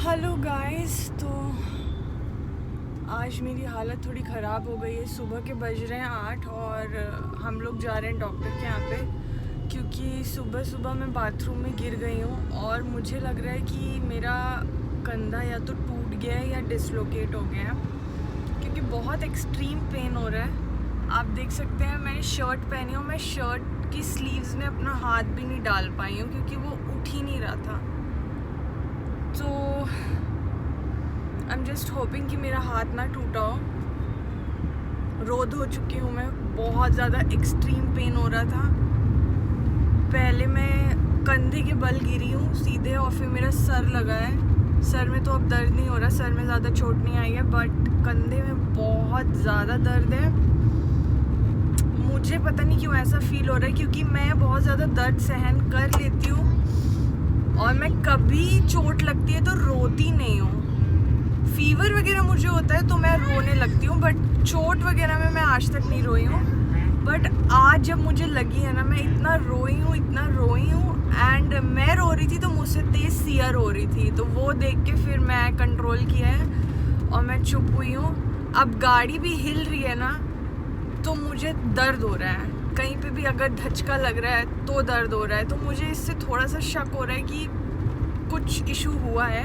Hello guys. तो आज मेरी हालत थोड़ी ख़राब हो गई है। सुबह के बज रहे हैं 8 और हम लोग जा रहे हैं डॉक्टर के यहाँ पे, क्योंकि सुबह सुबह मैं बाथरूम में गिर गई हूँ और मुझे लग रहा है कि मेरा कंधा या तो टूट गया है या डिसलोकेट हो गया है, क्योंकि बहुत एक्सट्रीम पेन हो रहा है। आप देख सकते हैं मैंने शर्ट पहनी हूँ, मैं शर्ट की स्लीव्स में अपना हाथ भी नहीं डाल पाई हूँ क्योंकि वो उठ ही नहीं रहा था। तो आई एम जस्ट होपिंग कि मेरा हाथ ना टूटा हो। रोध हो चुकी हूँ मैं, बहुत ज़्यादा एक्सट्रीम पेन हो रहा था। पहले मैं कंधे के बल गिरी हूँ सीधे और फिर मेरा सर लगा है। सर में तो अब दर्द नहीं हो रहा, सर में ज़्यादा चोट नहीं आई है, बट कंधे में बहुत ज़्यादा दर्द है। मुझे पता नहीं क्यों ऐसा फील हो रहा है, क्योंकि मैं बहुत ज़्यादा दर्द सहन कर लेती हूँ और मैं कभी चोट लगती है तो रोती नहीं हूँ। फीवर वगैरह मुझे होता है तो मैं रोने लगती हूँ, बट चोट वगैरह में मैं आज तक नहीं रोई हूँ। बट आज जब मुझे लगी है ना, मैं इतना रोई हूँ एंड मैं रो रही थी तो मुझसे तेज़ सिया रो रही थी, तो वो देख के फिर मैं कंट्रोल किया है और मैं चुप हुई हूँ। अब गाड़ी भी हिल रही है ना तो मुझे दर्द हो रहा है, कहीं पे भी अगर धचका लग रहा है तो दर्द हो रहा है। तो मुझे इससे थोड़ा सा शक हो रहा है कि कुछ इशू हुआ है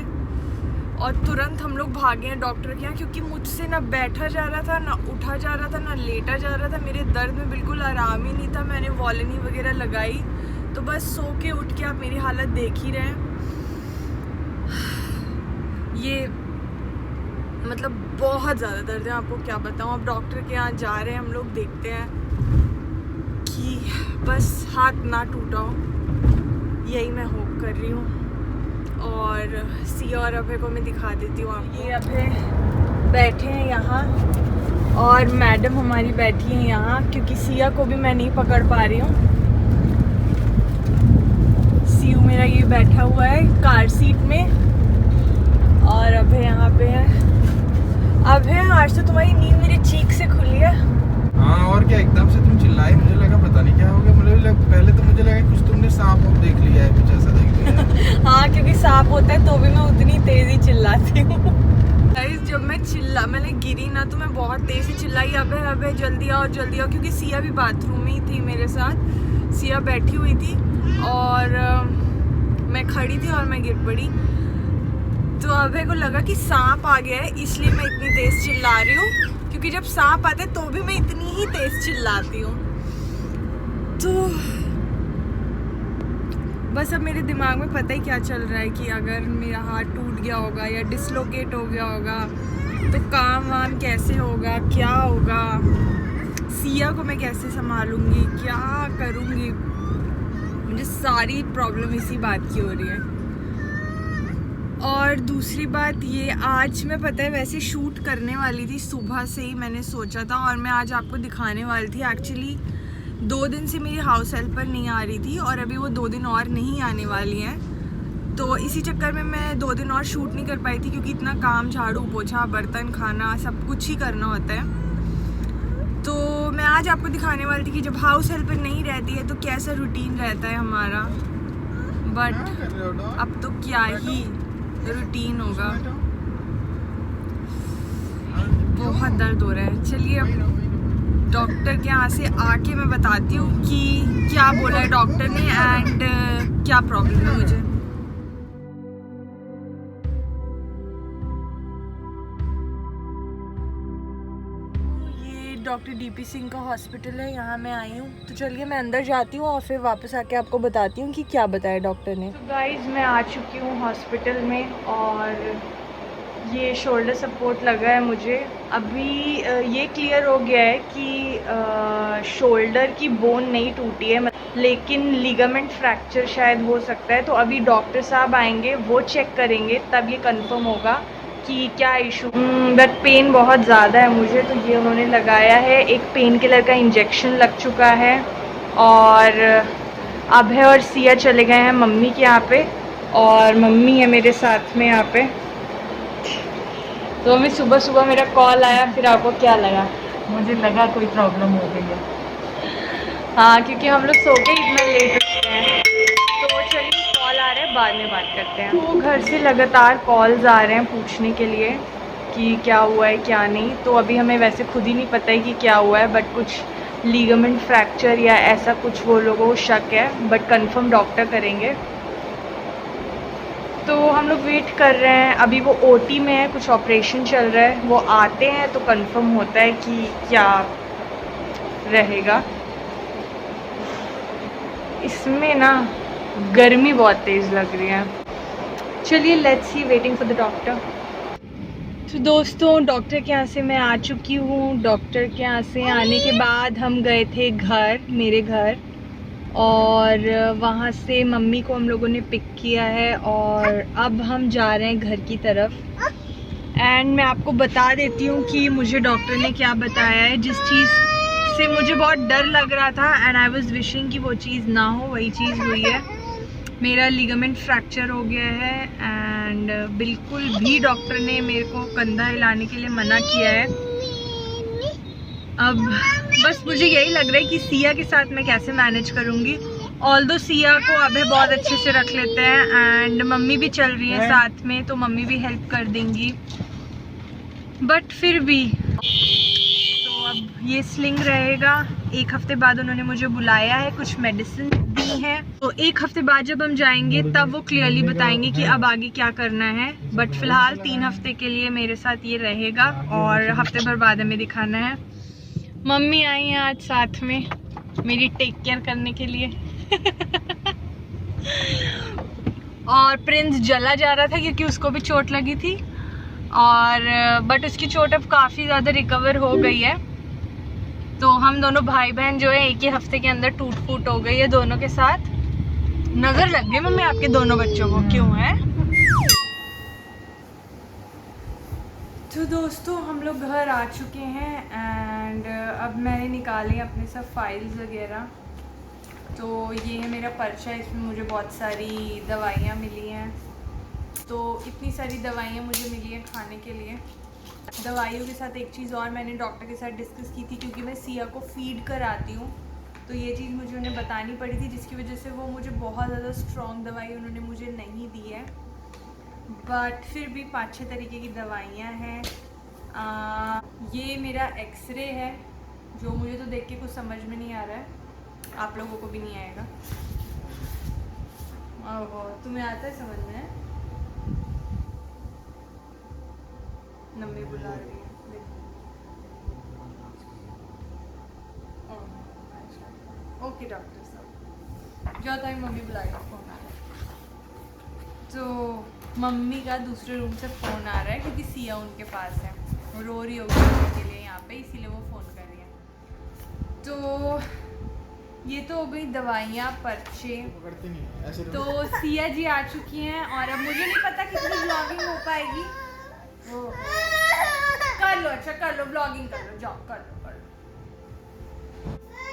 और तुरंत हम लोग भागे हैं डॉक्टर के यहाँ, क्योंकि मुझसे ना बैठा जा रहा था, ना उठा जा रहा था, ना लेटा जा रहा था। मेरे दर्द में बिल्कुल आराम ही नहीं था। मैंने वॉलिनी वगैरह लगाई तो बस सो के उठ के आप मेरी हालत देख ही रहे हैं। ये मतलब बहुत ज़्यादा दर्द है, आपको क्या बताऊँ। अब डॉक्टर के यहाँ जा रहे हैं हम लोग, देखते हैं कि बस हाथ ना टूटा हो, यही मैं होप कर रही हूँ। और सिया और अभय को मैं दिखा देती हूँ आपको। ये अभय बैठे हैं यहाँ और मैडम हमारी बैठी हैं यहाँ, क्योंकि सिया को भी मैं नहीं पकड़ पा रही हूँ। सियू मेरा ये बैठा हुआ है कार सीट में और अभय यहाँ पे है। अभय आज तो तुम्हारी नींद मेरी चीख से खुली है। हाँ, और क्या, एकदम से तुम चिल्लाई, मुझे लगा पता नहीं क्या हो गया। पहले तो मुझे लगा कुछ तुमने सांप वाप देख लिया है, कुछ ऐसा देख लिया है। हाँ, क्योंकि सांप होता है तो भी मैं उतनी तेज ही चिल्लाती हूँ। जब मैंने गिरी ना तो मैं बहुत तेज ही चिल्लाई, अबे जल्दी आओ, क्योंकि सिया भी बाथरूम में ही थी मेरे साथ। सिया बैठी हुई थी और मैं खड़ी थी और मैं गिर पड़ी। तो अभय को लगा कि सांप आ गया है, इसलिए मैं इतनी तेज चिल्ला रही हूँ, क्योंकि जब सांप आते तो भी मैं इतनी ही तेज चिल्लाती हूँ। तो बस अब मेरे दिमाग में पता ही क्या चल रहा है कि अगर मेरा हाथ टूट गया होगा या डिसलोकेट हो गया होगा तो काम वाम कैसे होगा, क्या होगा, सिया को मैं कैसे संभालूंगी, क्या करूँगी। मुझे सारी प्रॉब्लम इसी बात की हो रही है। और दूसरी बात ये, आज मैं पता है वैसे शूट करने वाली थी, सुबह से ही मैंने सोचा था और मैं आज आपको दिखाने वाली थी। एक्चुअली 2 दिन से मेरी हाउस हेल्पर नहीं आ रही थी और अभी वो 2 दिन और नहीं आने वाली हैं, तो इसी चक्कर में मैं 2 दिन और शूट नहीं कर पाई थी, क्योंकि इतना काम, झाड़ू पोछा, बर्तन, खाना, सब कुछ ही करना होता है। तो मैं आज आपको दिखाने वाली थी कि जब हाउस हेल्पर नहीं रहती है तो कैसा रूटीन रहता है हमारा। बट अब तो क्या ही रूटीन होगा, बहुत दर्द हो रहा है। चलिए अब डॉक्टर के यहाँ से आके मैं बताती हूँ कि क्या बोला है डॉक्टर ने एंड क्या प्रॉब्लम है मुझे। ये डॉक्टर डीपी सिंह का हॉस्पिटल है, यहाँ मैं आई हूँ। तो चलिए मैं अंदर जाती हूँ और फिर वापस आके आपको बताती हूँ कि क्या बताया डॉक्टर ने। तो गाइज मैं आ चुकी हूँ हॉस्पिटल में और ये शोल्डर सपोर्ट लगा है मुझे। अभी ये क्लियर हो गया है कि शोल्डर की बोन नहीं टूटी है, लेकिन लिगामेंट फ्रैक्चर शायद हो सकता है। तो अभी डॉक्टर साहब आएंगे, वो चेक करेंगे, तब ये कंफर्म होगा कि क्या इशू। बट पेन बहुत ज़्यादा है मुझे, तो ये उन्होंने लगाया है। एक पेन किलर का इंजेक्शन लग चुका है और अभय और सिया चले गए हैं मम्मी के यहाँ पे और मम्मी है मेरे साथ में यहाँ पे। तो अभी सुबह सुबह मेरा कॉल आया, फिर आपको क्या लगा? मुझे लगा कोई प्रॉब्लम हो गई है। हाँ, क्योंकि हम लोग सो के इतना लेट उठते हैं। तो चलिए कॉल आ रहा है, बाद में बात करते हैं। तो घर से लगातार कॉल्स आ रहे हैं पूछने के लिए कि क्या हुआ है क्या नहीं। तो अभी हमें वैसे खुद ही नहीं पता है कि क्या हुआ है, बट कुछ लीगामेंट फ्रैक्चर या ऐसा कुछ वो लोगों को शक है, बट कंफर्म डॉक्टर करेंगे। तो हम लोग वेट कर रहे हैं। अभी वो ओटी में है, कुछ ऑपरेशन चल रहा है, वो आते हैं तो कंफर्म होता है कि क्या रहेगा। इसमें ना गर्मी बहुत तेज़ लग रही है। चलिए let's see, waiting for the doctor. तो दोस्तों डॉक्टर के यहाँ से मैं आ चुकी हूँ। डॉक्टर के यहाँ से आने के बाद हम गए थे घर, मेरे घर, और वहाँ से मम्मी को हम लोगों ने पिक किया है और अब हम जा रहे हैं घर की तरफ। एंड मैं आपको बता देती हूँ कि मुझे डॉक्टर ने क्या बताया है। जिस चीज़ से मुझे बहुत डर लग रहा था एंड आई वाज विशिंग कि वो चीज़ ना हो, वही चीज़ हुई है। मेरा लिगामेंट फ्रैक्चर हो गया है एंड बिल्कुल भी डॉक्टर ने मेरे को कंधा हिलाने के लिए मना किया है। अब बस मुझे यही लग रहा है कि सिया के साथ मैं कैसे मैनेज करूँगी। ऑल्दो सिया को अभी बहुत अच्छे से रख लेते हैं एंड मम्मी भी चल रही है साथ में, तो मम्मी भी हेल्प कर देंगी, बट फिर भी। तो अब ये स्लिंग रहेगा। 1 हफ्ते बाद उन्होंने मुझे बुलाया है, कुछ मेडिसिन दी है, तो 1 हफ्ते बाद जब हम जाएंगे तब वो क्लियरली बताएंगे कि अब आगे क्या करना है। बट फिलहाल 3 हफ्ते के लिए मेरे साथ ये रहेगा और हफ्ते भर बाद हमें दिखाना है। मम्मी आई हैं आज साथ में मेरी टेक केयर करने के लिए और प्रिंस जला जा रहा था क्योंकि उसको भी चोट लगी थी, और बट उसकी चोट अब काफ़ी ज़्यादा रिकवर हो गई है। तो हम दोनों भाई बहन जो है 1 ही हफ्ते के अंदर टूट फूट हो गई है दोनों के साथ। नज़र लग गई मम्मी आपके दोनों बच्चों को, क्यों है? तो दोस्तों हम लोग घर आ चुके हैं एंड अब मैंने निकाले अपने सब फाइल्स वगैरह। तो ये है मेरा पर्चा, इसमें मुझे बहुत सारी दवाइयाँ मिली हैं। तो इतनी सारी दवाइयाँ मुझे मिली हैं खाने के लिए। दवाइयों के साथ एक चीज़ और मैंने डॉक्टर के साथ डिस्कस की थी, क्योंकि मैं सिया को फीड कराती हूँ, तो ये चीज़ मुझे उन्हें बतानी पड़ी थी, जिसकी वजह से वो मुझे बहुत ज़्यादा स्ट्रॉन्ग दवाई उन्होंने मुझे नहीं दी है। बट फिर भी 5-6 तरीके की दवाइयाँ हैं। ये मेरा एक्सरे है, जो मुझे तो देख के कुछ समझ में नहीं आ रहा है, आप लोगों को भी नहीं आएगा। ओहो, तुम्हें आता है समझ में? मम्मी बुला रही है, ओके डॉक्टर साहब जो टाइम मम्मी बुलाएगा फोन आ रहा है। तो मम्मी का दूसरे रूम से फ़ोन आ रहा है क्योंकि सिया उनके पास है, वो रो रही होगी उनके लिए यहाँ पे, इसीलिए वो फ़ोन कर रही है। तो ये तो हो गई दवाइयाँ, पर्चे। तो सिया जी आ चुकी हैं और अब मुझे नहीं पता कितनी ब्लॉगिंग हो पाएगी। कर लो, अच्छा कर लो, ब्लॉगिंग कर लो, जाओ कर लो।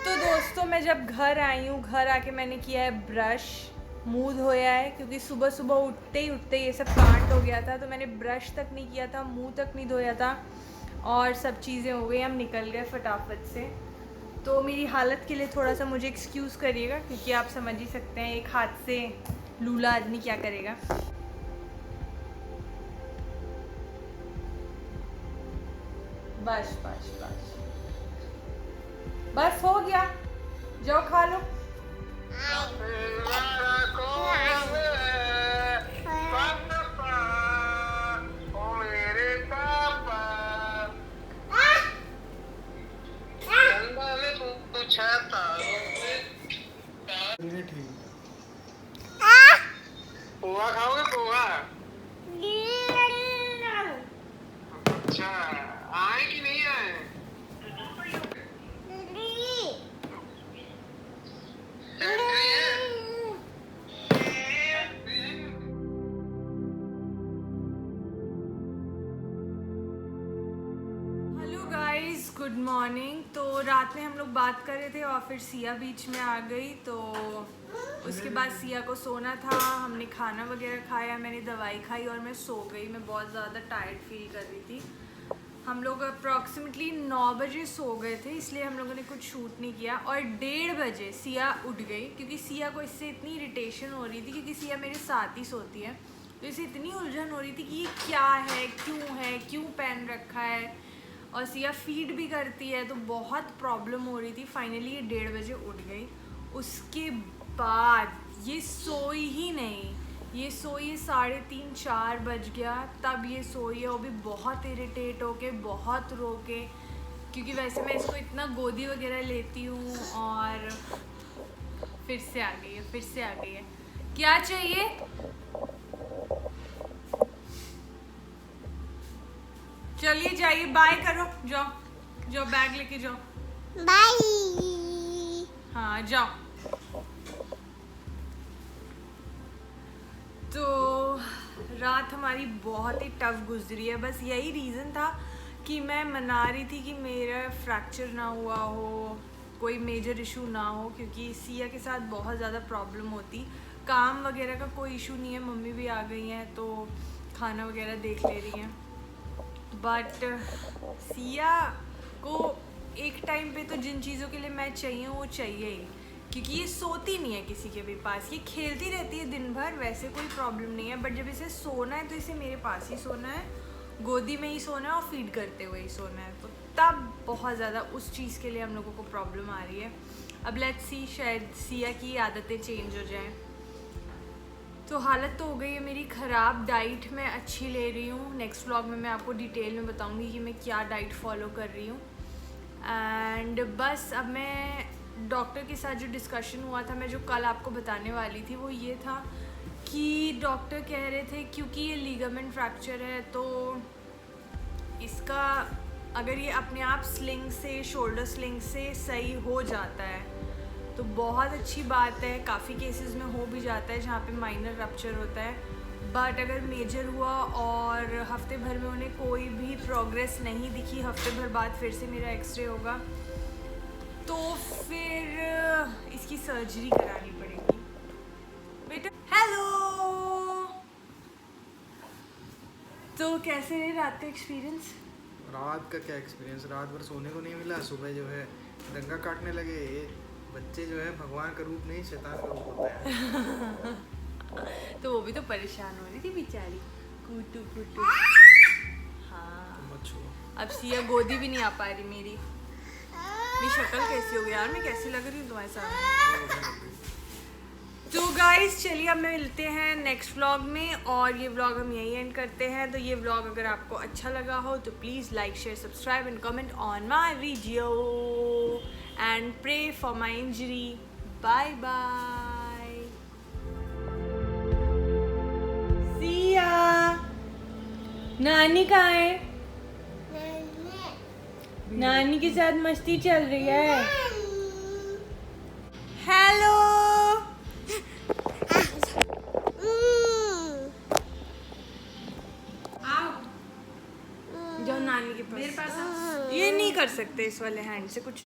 तो दोस्तों मैं जब घर आई हूँ, घर आके मैंने किया है ब्रश, मुँह धोया है, क्योंकि सुबह सुबह उठते ही ये सब कांड हो गया था, तो मैंने ब्रश तक नहीं किया था, मुंह तक नहीं धोया था और सब चीज़ें हो गई। हम निकल गए फटाफट से। तो मेरी हालत के लिए थोड़ा सा मुझे एक्सक्यूज़ करिएगा, क्योंकि आप समझ ही सकते हैं एक हाथ से लूला आदमी क्या करेगा। बस बस बस बस हो गया, जाओ खा लो। पोहा खाओगे? पोहा? अच्छा, आए कि नहीं आए? Good morning. तो रात में हम लोग बात कर रहे थे और फिर सिया बीच में आ गई, तो उसके बाद सिया को सोना था, हमने खाना वगैरह खाया, मैंने दवाई खाई और मैं सो गई। मैं बहुत ज़्यादा टायर्ड फील कर रही थी। हम लोग अप्रॉक्सीमेटली 9 बजे सो गए थे, इसलिए हम लोगों ने कुछ शूट नहीं किया। और 1:30 बजे सिया उठ गई, क्योंकि सिया को इससे इतनी इरिटेशन हो रही थी, क्योंकि सिया मेरे साथ ही सोती है, तो इसे इतनी उलझन हो रही थी कि ये क्या है, क्यों पहन रखा है, और सिया फीड भी करती है, तो बहुत प्रॉब्लम हो रही थी। फाइनली ये 1:30 बजे उठ गई। उसके बाद ये सोई ही नहीं, ये सोई 3:30-4 बज गया, तब ये सोई है। वो भी बहुत इरिटेट होके, बहुत रो के, क्योंकि वैसे मैं इसको इतना गोदी वगैरह लेती हूँ, और फिर से आ गई है। क्या चाहिए? चलिए जाइए, बाय करो, जाओ बैग लेके जाओ, बाय। हाँ जाओ। तो रात हमारी बहुत ही टफ गुजरी है। बस यही रीज़न था कि मैं मना रही थी कि मेरा फ्रैक्चर ना हुआ हो, कोई मेजर इशू ना हो, क्योंकि सिया के साथ बहुत ज़्यादा प्रॉब्लम होती। काम वगैरह का कोई इशू नहीं है, मम्मी भी आ गई हैं तो खाना वगैरह देख ले रही हैं। बट सिया को एक टाइम पे तो जिन चीज़ों के लिए मैं चाहिए वो चाहिए ही, क्योंकि ये सोती नहीं है किसी के भी पास, ये खेलती रहती है दिन भर, वैसे कोई प्रॉब्लम नहीं है। बट जब इसे सोना है तो इसे मेरे पास ही सोना है, गोदी में ही सोना है और फीड करते हुए ही सोना है, तो तब बहुत ज़्यादा उस चीज़ के लिए हम लोगों को प्रॉब्लम आ रही है। अब लेट्स सी, शायद सिया की आदतें चेंज हो जाएं। तो हालत तो हो गई है मेरी ख़राब। डाइट मैं अच्छी ले रही हूँ, नेक्स्ट व्लॉग में मैं आपको डिटेल में बताऊँगी कि मैं क्या डाइट फॉलो कर रही हूँ। एंड बस अब मैं डॉक्टर के साथ जो डिस्कशन हुआ था, मैं जो कल आपको बताने वाली थी, वो ये था कि डॉक्टर कह रहे थे क्योंकि ये लीगामेंट फ्रैक्चर है, तो इसका अगर ये अपने आप स्लिंग से, शोल्डर स्लिंग से सही हो जाता है तो बहुत अच्छी बात है। काफ़ी केसेस में हो भी जाता है जहाँ पे माइनर रप्चर होता है। बट अगर मेजर हुआ और हफ्ते भर में उन्हें कोई भी प्रोग्रेस नहीं दिखी, हफ्ते भर बाद फिर से मेरा एक्सरे होगा, तो फिर इसकी सर्जरी करानी पड़ेगी। बेटा हेलो, तो कैसे रहे रात का एक्सपीरियंस? रात का क्या एक्सपीरियंस, रात भर सोने को नहीं मिला। सुबह जो है दंगा काटने लगे। ये बच्चे जो है भगवान का रूप नहीं, शैतान का रूप होता है। तो वो भी तो परेशान हो रही थी बेचारी, कूटू। हाँ, मत छुओ। अब सिया गोदी भी नहीं आ पा रही मेरी शक्ल कैसी हो गई यार, मैं कैसी लग रही हूँ तुम्हारे साथ। तो गाइस चलिए अब मिलते हैं नेक्स्ट व्लॉग में, और ये व्लॉग हम यहीं एंड करते हैं। तो ये व्लॉग अगर आपको अच्छा लगा हो तो please like, share, subscribe and comment on my video and pray for my injury. Bye bye. Siya, नानी कहाँ है? नानी के साथ मस्ती चल रही है। हेलो, जाओ नानी के पास। मेरे पास ये नहीं कर सकते इस वाले हैंड से कुछ।